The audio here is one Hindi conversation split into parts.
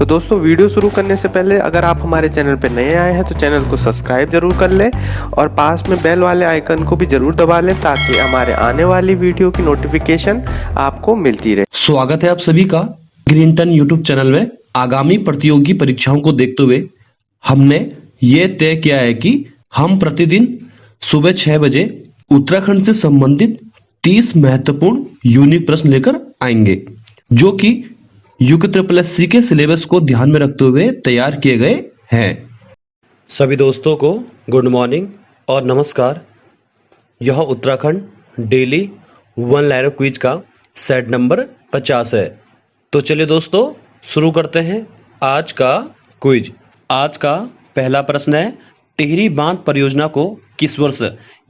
दोस्तों वीडियो शुरू करने से पहले अगर आप हमारे चैनल पर नए आए हैं तो चैनल को सब्सक्राइब जरूर कर लें और पास में बेल वाले आइकन को भी जरूर दबा लें ताकि हमारे आने वाली वीडियो की नोटिफिकेशन आपको मिलती रहे। स्वागत है आप सभी का ग्रीनटन यूट्यूब चैनल में। आगामी प्रतियोगी परीक्षाओं को देखते हुए हमने ये तय किया है कि हम प्रतिदिन सुबह 6 बजे उत्तराखंड से संबंधित 30 महत्वपूर्ण यूनिक प्रश्न लेकर आएंगे जो कि UKSSC के सिलेबस को ध्यान में रखते हुए तैयार किए गए हैं। सभी दोस्तों को गुड मॉर्निंग और नमस्कार। यह Uttarakhand daily one liner quiz का सेट नंबर 50 है। तो चलिए दोस्तों शुरू करते हैं आज का क्विज। आज का पहला प्रश्न है, टिहरी बांध परियोजना को किस वर्ष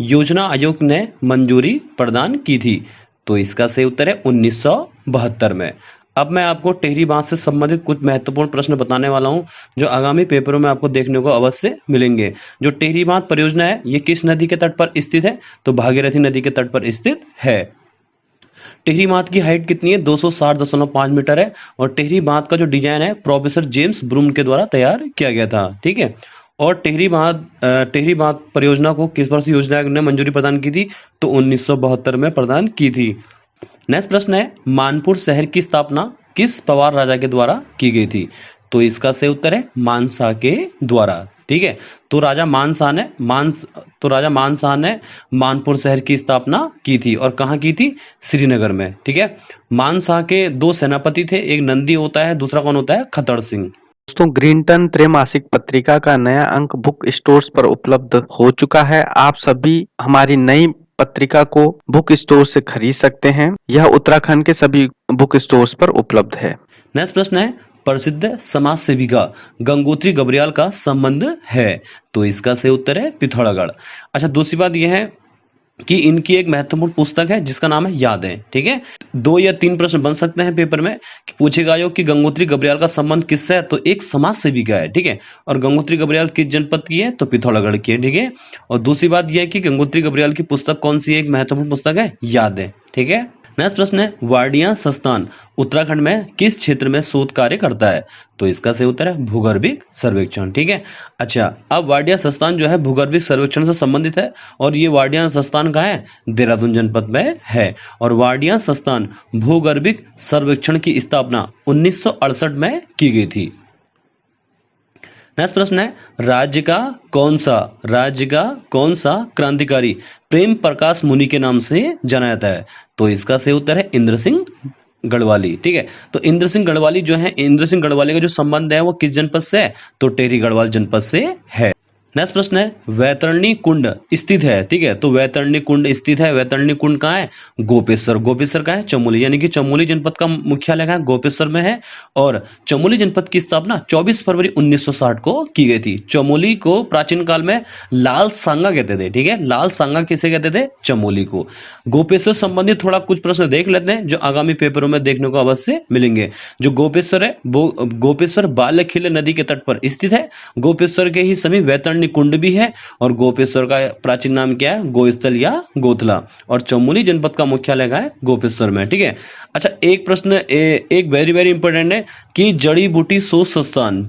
योजना आयोग ने मंजूरी प्रदान की थी? तो इसका सही उत्तर है 1972 में। अब मैं आपको टिहरी बांध से संबंधित कुछ महत्वपूर्ण प्रश्न बताने वाला हूं जो आगामी पेपरों में आपको देखने को अवश्य मिलेंगे। जो टिहरी बांध परियोजना है ये किस नदी के तट पर स्थित है? तो भागीरथी नदी के तट पर स्थित है। टिहरी बांध की हाइट कितनी है? 260.5 मीटर है और टिहरी बांध का जो डिजाइन है प्रोफेसर जेम्स ब्रूम के द्वारा तैयार किया गया था। ठीक है। और टिहरी बांध परियोजना को किस वर्ष योजना आयोग ने मंजूरी प्रदान की थी? तो 1972 में प्रदान की थी। नेक्स्ट प्रश्न है, मानपुर शहर की स्थापना किस पवार राजा के द्वारा की गई थी? तो इसका सही उत्तर है मानशाह के द्वारा। ठीक है। तो राजा मानशाह ने मानपुर शहर की स्थापना की थी और कहाँ की थी? श्रीनगर में। ठीक है। मानशाह के दो सेनापति थे, एक नंदी होता है, दूसरा कौन होता है? खत्तर सिंह। दोस्तों ग्रीनटन त्रैमासिक पत्रिका का नया अंक बुक स्टोर्स पर उपलब्ध हो चुका है। आप सभी हमारी नई पत्रिका को बुक स्टोर से खरीद सकते हैं। यह उत्तराखंड के सभी बुक स्टोर्स पर उपलब्ध है। नेक्स्ट प्रश्न है, प्रसिद्ध समाज सेविका गंगोत्री गबरियाल का संबंध है? तो इसका सही उत्तर है पिथौरागढ़। अच्छा, दूसरी बात यह है कि इनकी एक महत्वपूर्ण पुस्तक है जिसका नाम है यादें। ठीक है। 2 या 3 प्रश्न बन सकते हैं पेपर में कि पूछेगा आयोग कि गंगोत्री गबरियाल का संबंध किससे है? तो एक समाज सेविका है। ठीक है। और गंगोत्री गबरियाल किस जनपद की है? तो पिथौरागढ़ की है। ठीक है। और दूसरी बात यह है कि गंगोत्री गबरियाल की पुस्तक कौन सी है? एक महत्वपूर्ण पुस्तक है यादें। ठीक है। नेक्स्ट प्रश्न है, वाडिया संस्थान उत्तराखंड में किस क्षेत्र में शोध कार्य करता है? तो इसका सही उत्तर है भूगर्भिक सर्वेक्षण। ठीक है। अच्छा, अब वाडिया संस्थान जो है भूगर्भिक सर्वेक्षण से संबंधित है और ये वाडिया संस्थान कहाँ है? देहरादून जनपद में है। और वाडिया संस्थान भूगर्भिक सर्वेक्षण की स्थापना 1968 में की गई थी। नेक्स्ट प्रश्न है, राज्य का कौन सा क्रांतिकारी प्रेम प्रकाश मुनि के नाम से जाना जाता है? तो इसका सही उत्तर है इंद्र सिंह गढ़वाली। ठीक है। तो इंद्र सिंह गढ़वाली का जो संबंध है वो किस जनपद से है? तो टेहरी गढ़वाल जनपद से है। नेक्स्ट प्रश्न है, वैतरणी कुंड स्थित है? ठीक है। तो वैतरणी कुंड स्थित है। वैतरणी कुंड कहाँ है? गोपेश्वर कहाँ है? चमोली, यानी कि चमोली जनपद का मुख्यालय कहाँ है? गोपेश्वर में है। और चमोली जनपद की स्थापना 24 फरवरी 1960 को की गई थी। चमोली को प्राचीन काल में लाल सांगा कहते थे। ठीक है। लाल सांगा किसे कहते थे? चमोली को। गोपेश्वर संबंधित थोड़ा कुछ प्रश्न देख लेते हैं जो आगामी पेपरों में देखने को अवश्य मिलेंगे। जो गोपेश्वर है वो गोपेश्वर बाल्यखिल नदी के तट पर स्थित है। गोपेश्वर के ही समीप वैतरणी कुंड भी है और गोपेश्वर का प्राचीन नाम क्या है? गोस्थल या गोथला। और चमोली जनपद का मुख्यालय कहाँ है? गोपेश्वर में। ठीक है। अच्छा, एक प्रश्न एक वेरी वेरी इंपॉर्टेंट है कि जड़ी बूटी शोध संस्थान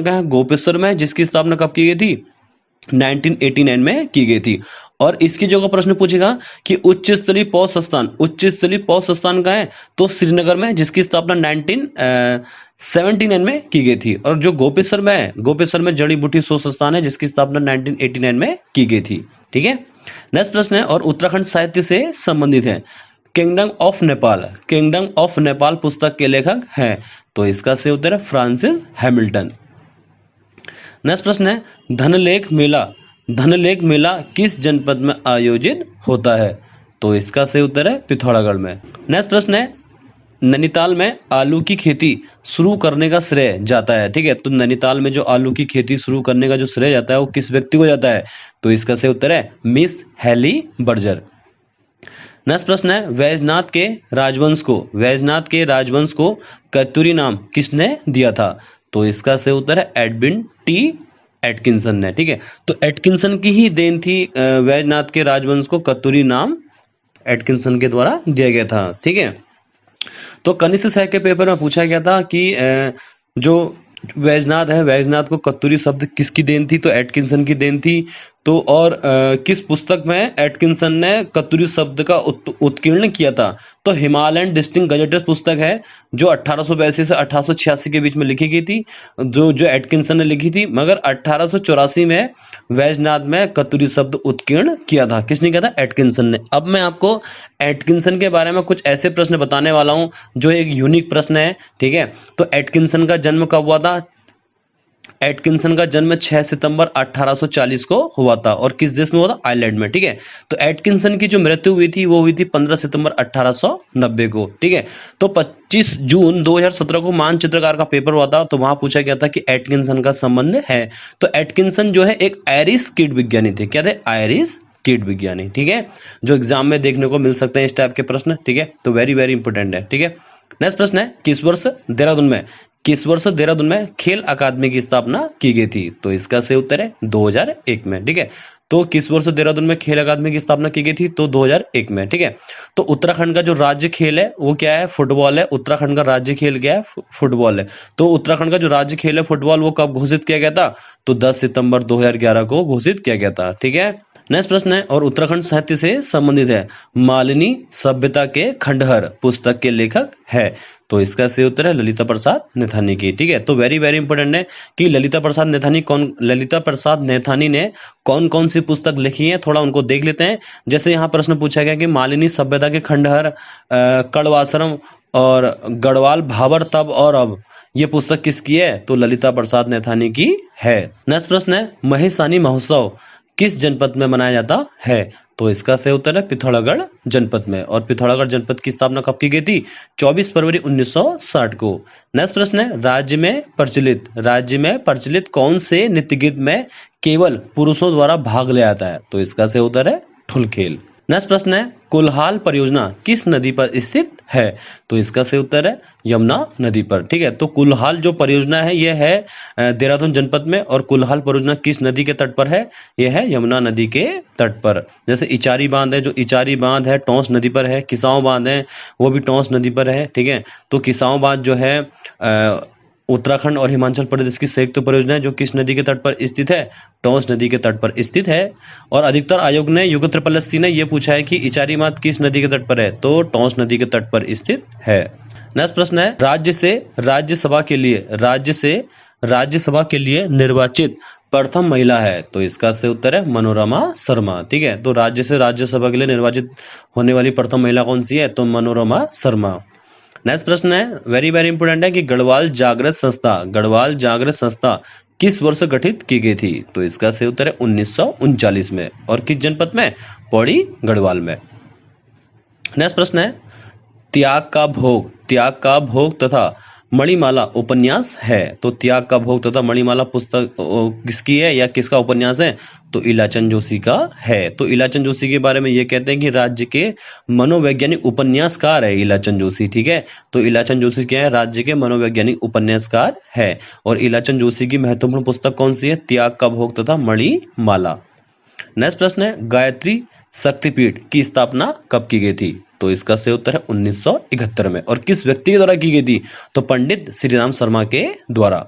कहाँ है? गोपेश्वर में, जिसकी स्थापना कब की गई थी? 1989 में की गई थी। और इसकी जगह प्रश्न पूछेगा कि उच्च स्तरीय पौध संस्थान कहाँ है? तो श्रीनगर में, जिसकी स्थापना 1979 में की गई थी। और जो गोपेश्वर में जड़ी बूटी शोध संस्थान है जिसकी स्थापना 1989 में की गई थी। ठीक है। नेक्स्ट प्रश्न है, और उत्तराखंड साहित्य से संबंधित है। किंगडम ऑफ नेपाल पुस्तक के लेखक हैं? तो इसका सही उत्तर है फ्रांसिस हैमिल्टन। नेक्स्ट प्रश्न है, धनलेख मेला किस जनपद में आयोजित होता है? तो इसका सही उत्तर है पिथौरागढ़ में। नेक्स्ट प्रश्न है, नैनीताल में आलू की खेती शुरू करने का श्रेय जाता है? ठीक है। तो नैनीताल में जो आलू की खेती शुरू करने का जो श्रेय जाता है वो किस व्यक्ति को जाता है? तो इसका सही उत्तर है मिस हेली बर्जर। नेक्स्ट प्रश्न है, वैजनाथ के राजवंश को कत्यूरी नाम किसने दिया था? तो इसका सही उत्तर है एडविन टी एटकिंसन ने। ठीक है। तो एटकिंसन की ही देन थी वैजनाथ के राजवंश को कत्यूरी नाम एटकिंसन के द्वारा दिया गया था। ठीक है। तो कनिष्ठ सह के पेपर में पूछा गया था कि जो वैजनाथ है, वैजनाथ को कत्तूरी शब्द किसकी देन थी? तो एटकिंसन की देन थी। तो और किस पुस्तक में एटकिंसन ने कत्तूरी शब्द का उत्कीर्ण किया था? तो हिमालयन डिस्टिंक्ट गजेटस पुस्तक है जो 1882 से 1886 के बीच में लिखी गई थी, जो जो एटकिंसन ने लिखी थी। मगर 1884 में वैजनाथ में कत्तूरी शब्द उत्कीर्ण किया था। किसने किया था? एटकिंसन ने। अब मैं आपको एटकिंसन के बारे में कुछ ऐसे प्रश्न बताने वाला हूं जो एक यूनिक प्रश्न है, ठीक है। तो एटकिंसन का जन्म कब हुआ था? एटकिंसन का जन्म 6 सितंबर 1840 को हुआ था। और किस देश में हुआ था? आयरलैंड में, ठीक है। तो एटकिंसन की जो मृत्यु हुई थी वो हुई थी 15 सितंबर 1890 को, ठीक है। तो 25 जून 2017 को मानचित्रकार का पेपर हुआ था, तो वहां पूछा गया था कि एटकिंसन का संबंध है। तो एटकिंसन जो है एक आयरिश कीट विज्ञानी थे। क्या थे? आयरिश कीट विज्ञानी, ठीक है। जो एग्जाम में देखने को मिल सकते हैं इस टाइप के प्रश्न, ठीक है। तो वेरी वेरी इंपोर्टेंट है, ठीक है। नेक्स्ट प्रश्न है, किस वर्ष देहरादून में खेल अकादमी की स्थापना की गई थी? तो इसका सही उत्तर है 2001 में, ठीक है। तो किस वर्ष देहरादून में खेल अकादमी की स्थापना की गई थी? तो 2001 में, ठीक है। तो उत्तराखंड का जो राज्य खेल है वो क्या है? फुटबॉल है। उत्तराखंड का राज्य खेल क्या है? फुटबॉल है। तो उत्तराखंड का जो राज्य खेल है फुटबॉल, वो कब घोषित किया गया था? तो 10 सितंबर 2011 को घोषित किया गया था, ठीक है। नेक्स्ट प्रश्न है, और उत्तराखंड साहित्य से संबंधित है, मालिनी सभ्यता के खंडहर पुस्तक के लेखक है? तो इसका सही उत्तर है ललिता प्रसाद नैथानी की, ठीक है। तो वेरी वेरी इंपोर्टेंट है कि ललिता प्रसाद नैथानी ने कौन कौन सी पुस्तक लिखी है, थोड़ा उनको देख लेते हैं। जैसे यहाँ प्रश्न पूछा गया कि मालिनी सभ्यता के खंडहर, कड़वासरम और गढ़वाल भाबर तब और अब, ये पुस्तक किसकी है? तो ललिता प्रसाद नैथानी की है। नेक्स्ट प्रश्न है, महिसानी महोत्सव किस जनपद में मनाया जाता है? तो इसका सही उत्तर है पिथौरागढ़ जनपद में। और पिथौरागढ़ जनपद की स्थापना कब की गई थी? 24 फरवरी 1960 को। नेक्स्ट प्रश्न है, राज्य में प्रचलित कौन से नृत्य गीत में केवल पुरुषों द्वारा भाग लिया जाता है? तो इसका सही उत्तर है ठुलखेल। नेक्स्ट प्रश्न है, कुल्हाल परियोजना किस नदी पर स्थित है? तो इसका सही उत्तर है यमुना नदी पर, ठीक है। तो कुल्हाल जो परियोजना है यह है देहरादून जनपद में। और कुल्हाल परियोजना किस नदी के तट पर है? यह है यमुना नदी के तट पर। जैसे इचारी बांध है, जो इचारी बांध है टोंस नदी पर है। किसाऊ बांध है, वो भी टोंस नदी पर है, ठीक है। तो किसाऊ बांध जो है उत्तराखंड और हिमाचल प्रदेश की संयुक्त परियोजना है, जो किस नदी के तट पर स्थित है? टोंस नदी के तट पर स्थित है। और अधिकतर आयोग ने युग ट्रिपल एससी ने यह पूछा है कि इचारी बांध किस नदी के तट पर है? तो टोंस नदी के तट पर स्थित है। नेक्स्ट प्रश्न है, राज्यसभा के लिए निर्वाचित प्रथम महिला है? तो इसका सही उत्तर है मनोरमा शर्मा, ठीक है। तो राज्यसभा के लिए निर्वाचित होने वाली प्रथम महिला कौन सी है? तो मनोरमा शर्मा। नेक्स्ट प्रश्न है, वेरी वेरी इंपोर्टेंट है कि गढ़वाल जागृत संस्था किस वर्ष गठित की गई थी? तो इसका सही उत्तर है 1939 में। और किस जनपद में? पौड़ी गढ़वाल में। नेक्स्ट प्रश्न है, त्याग का भोग तथा मणिमाला उपन्यास है? तो त्याग का भोग तथा मणिमाला पुस्तक किसकी है या किसका उपन्यास है? तो इलाचंद जोशी का है। तो इलाचंद जोशी के बारे में ये कहते हैं कि राज्य के मनोवैज्ञानिक उपन्यासकार है इलाचंद जोशी, ठीक है। तो इलाचंद जोशी क्या है? राज्य के मनोवैज्ञानिक उपन्यासकार है। और इलाचंद जोशी की महत्वपूर्ण पुस्तक कौन सी है? त्याग का भोग तथा मणिमाला। नेक्स्ट प्रश्न है, गायत्री शक्तिपीठ की स्थापना कब की गई थी? तो इसका सही उत्तर है 1971 में। और किस व्यक्ति के द्वारा की गई थी? तो पंडित श्रीराम शर्मा के द्वारा।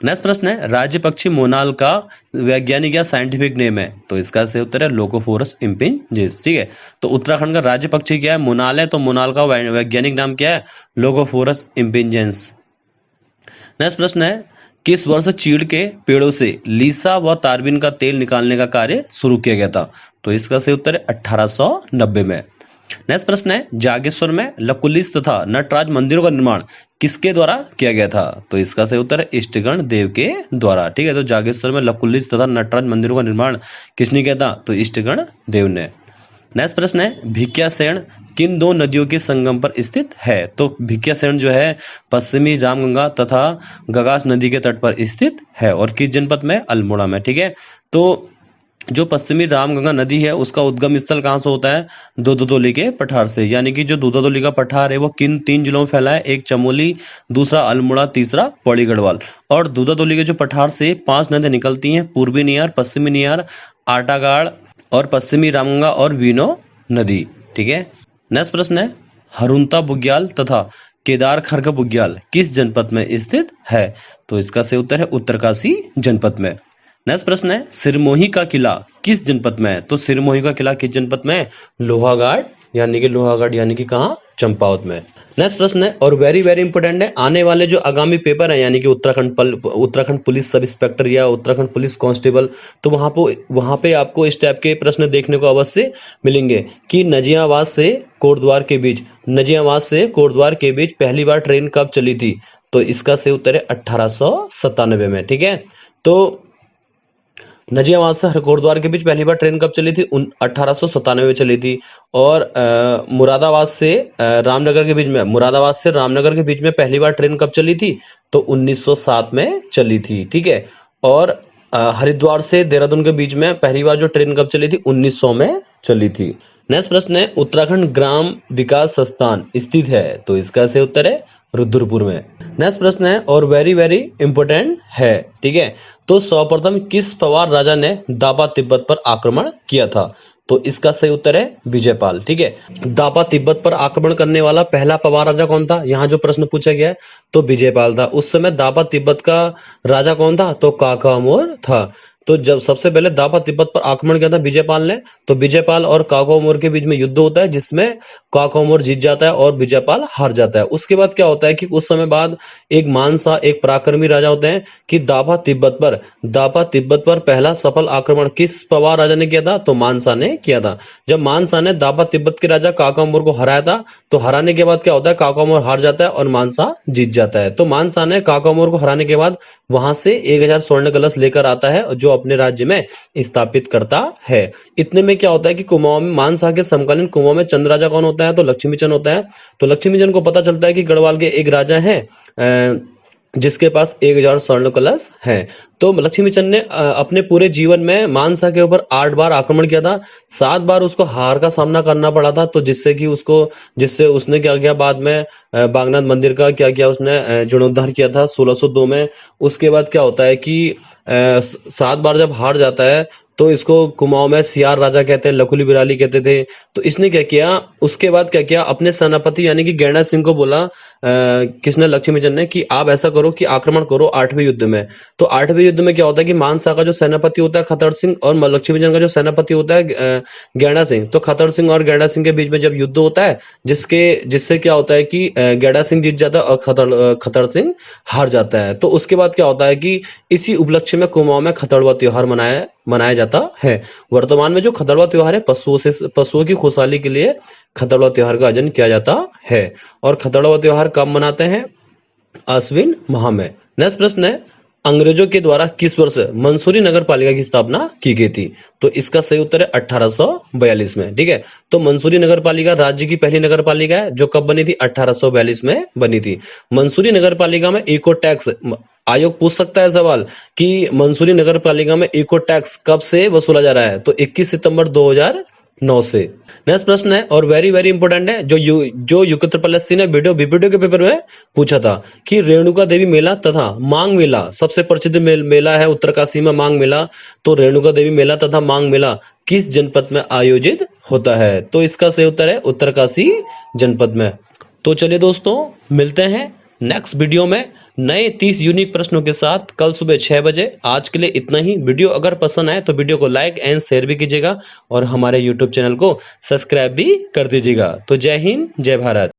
नेक्स्ट प्रश्न है, राज्य पक्षी मोनाल का वैज्ञानिक या साइंटिफिक नेम है? तो इसका सही उत्तर है लोकोफोरस इम्पिंजेंस, ठीक है। तो उत्तराखंड का राज्य पक्षी क्या है? मोनाल है। तो मोनाल का वैज्ञानिक नाम क्या है? लोकोफोरस इम्पिंजेंस। नेक्स्ट प्रश्न है, किस वर्ष चीड़ के पेड़ों से लीसा व तारबीन का तेल निकालने का कार्य शुरू किया गया था? तो इसका सही उत्तर है 1890 में। नेक्स्ट प्रश्न है, जागेश्वर में लकुलिस तथा नटराज मंदिरों का निर्माण किसके द्वारा किया गया था? तो इसका सही उत्तर है इष्टगण देव के द्वारा, ठीक है। तो जागेश्वर में लकुलिस तथा नटराज मंदिरों का निर्माण किसने किया था? तो इष्टगण देव ने। नेक्स्ट प्रश्न है, भिक्याशरण किन दो नदियों के संगम पर स्थित है? तो भिक्याशरण जो है पश्चिमी रामगंगा तथा गगास नदी के तट पर स्थित है। और किस जनपद में? अल्मोड़ा में, ठीक है। तो जो पश्चिमी रामगंगा नदी है उसका उद्गम स्थल कहाँ से होता है? दूधाधोली के पठार से। यानी कि जो दूधाधोली का पठार है वो किन 3 जिलों में फैला है? एक चमोली, दूसरा अल्मोड़ा, तीसरा पौड़ी गढ़वाल। और दूधाधोली के जो पठार से 5 नदियां निकलती हैं, पूर्वी नियार, पश्चिमी नियार, आटागाड़ और पश्चिमी रामगंगा और वीनो नदी, ठीक है। नेक्स्ट प्रश्न है, हरुंता बुग्याल तथा केदार खर्ग बुग्याल किस जनपद में स्थित है? तो इसका सही उत्तर है उत्तरकाशी जनपद में। नेक्स्ट प्रश्न है सिरमौही का किला किस जनपद में है? तो सिरमौही का किला किस जनपद में है? लोहागढ़ यानी कि कहाँ? चंपावत में। नेक्स्ट प्रश्न है और वेरी वेरी इंपॉर्टेंट है, आने वाले जो आगामी पेपर है यानी कि उत्तराखंड पुलिस सब इंस्पेक्टर या उत्तराखंड पुलिस कांस्टेबल, तो वहां पे आपको इस टाइप के प्रश्न देखने को अवश्य मिलेंगे कि नजियाबाद से कोटद्वार के बीच पहली बार ट्रेन कब चली थी? तो इसका सही उत्तर है 1897 में। ठीक है, तो नजियाबाद से हरकोटद्वार के बीच पहली बार ट्रेन कब चली थी? 1897 में चली थी। और मुरादाबाद से रामनगर के बीच में पहली बार ट्रेन कब चली थी? तो 1907 में चली थी। ठीक है, और हरिद्वार से देहरादून के बीच में पहली बार जो ट्रेन कब चली थी? 1900 में चली थी। नेक्स्ट प्रश्न है उत्तराखंड ग्राम विकास संस्थान स्थित है? तो इसका सही उत्तर है रुद्रपुर में। नेक्स्ट प्रश्न है और वेरी वेरी इंपॉर्टेंट है। ठीक है, तो सर्वप्रथम किस पवार राजा ने दापा तिब्बत पर आक्रमण किया था? तो इसका सही उत्तर है विजयपाल। ठीक है, दापा तिब्बत पर आक्रमण करने वाला पहला पवार राजा कौन था? यहाँ जो प्रश्न पूछा गया है तो विजयपाल था। उस समय दापा तिब्बत का राजा कौन था? तो काकामोर था। तो जब सबसे पहले दापा तिब्बत पर आक्रमण किया था विजयपाल ने, तो विजयपाल और काकामोर के बीच में युद्ध होता है जिसमें काकामोर जीत जाता है और विजयपाल हार जाता है। उसके बाद क्या होता है कि कुछ समय बाद एक मानसा एक पराक्रमी राजा होते हैं कि दापा तिब्बत पर पहला सफल आक्रमण किस पवार राजा ने किया था? तो मानसा ने किया था। जब मानसा ने दापा तिब्बत के राजा काकामोर को हराया था, तो हराने के बाद क्या होता है? काकामोर हार जाता है और मानसा जीत जाता है। तो मानसा ने काकामोर को हराने के बाद वहां से 1000 स्वर्ण कलश लेकर आता है जो अपने राज्य में स्थापित करता है। इतने में क्या होता है कि कुमाऊं में मानसा के समकालीन कुमाऊं में चंद राजा कौन होता है? तो लक्ष्मीचंद होता है। तो लक्ष्मीचंद को पता चलता है कि गढ़वाल के एक राजा है जिसके पास 1000 स्वर्ण कलश है। तो लक्ष्मीचंद ने अपने पूरे जीवन में मानसा के ऊपर 8 बार आक्रमण किया था। 7 बार उसको हार का सामना करना पड़ा था। तो जिससे उसने क्या किया बाद में बागनाथ मंदिर का क्या किया उसने जीर्णोद्धार किया था 1602 में। उसके बाद क्या होता है कि 7 बार जब हार जाता है तो इसको कुमाऊं में सियार राजा कहते हैं, लखुली बिराली कहते थे। तो इसने क्या किया, उसके बाद क्या किया, अपने सेनापति यानी कि गैंडा सिंह को बोला, किसने? लक्ष्मीचंद ने, कि आप ऐसा करो कि आक्रमण करो 8वें युद्ध में। तो 8वें युद्ध में क्या होता है कि मानसा का जो सेनापति होता है खतर सिंह और लक्ष्मीचंद का जो सेनापति होता है गैंडा सिंह, तो खतर सिंह और गैंडा सिंह के बीच में जब युद्ध होता है जिससे क्या होता है कि गैंडा सिंह जीत जाता है और खतर सिंह हार जाता है। तो उसके बाद क्या होता है कि इसी उपलक्ष्य में कुमाऊं में खतड़वा त्योहार मनाया जाता है। वर्तमान में जो खतड़वा त्योहार है पशुओं की खुशहाली के लिए खतड़वा त्योहार का आयोजन किया जाता है। और खतड़वा त्योहार कब मनाते हैं? आश्विन माह में। नेक्स्ट प्रश्न है अंग्रेजों के द्वारा किस वर्ष मंसूरी नगर पालिका की स्थापना की गई थी? तो इसका सही उत्तर है 1842 में। ठीक है, तो मंसूरी नगर पालिका राज्य की पहली नगर पालिका है जो कब बनी थी? 1842 में बनी थी। मंसूरी नगर पालिका में इको टैक्स, आयोग पूछ सकता है सवाल कि मंसूरी नगर पालिका में इको टैक्स कब से वसूला जा रहा है? तो 21 सितंबर 2009 से। नेक्स्ट प्रश्न है और वेरी वेरी इंपॉर्टेंट है जो युगत्र पलस्ती ने बीपीडीओ के पेपर में पूछा था कि रेणुका देवी मेला तथा मांग मेला, सबसे प्रसिद्ध मेला है उत्तरकाशी में मांग मेला, तो रेणुका देवी मेला तथा मांग मेला किस जनपद में आयोजित होता है? तो इसका सही उत्तर है उत्तरकाशी जनपद में। तो चलिए दोस्तों, मिलते हैं नेक्स्ट वीडियो में नए 30 यूनिक प्रश्नों के साथ कल सुबह 6 बजे। आज के लिए इतना ही। वीडियो अगर पसंद आए तो वीडियो को लाइक एंड शेयर भी कीजिएगा और हमारे यूट्यूब चैनल को सब्सक्राइब भी कर दीजिएगा। तो जय हिंद, जय भारत।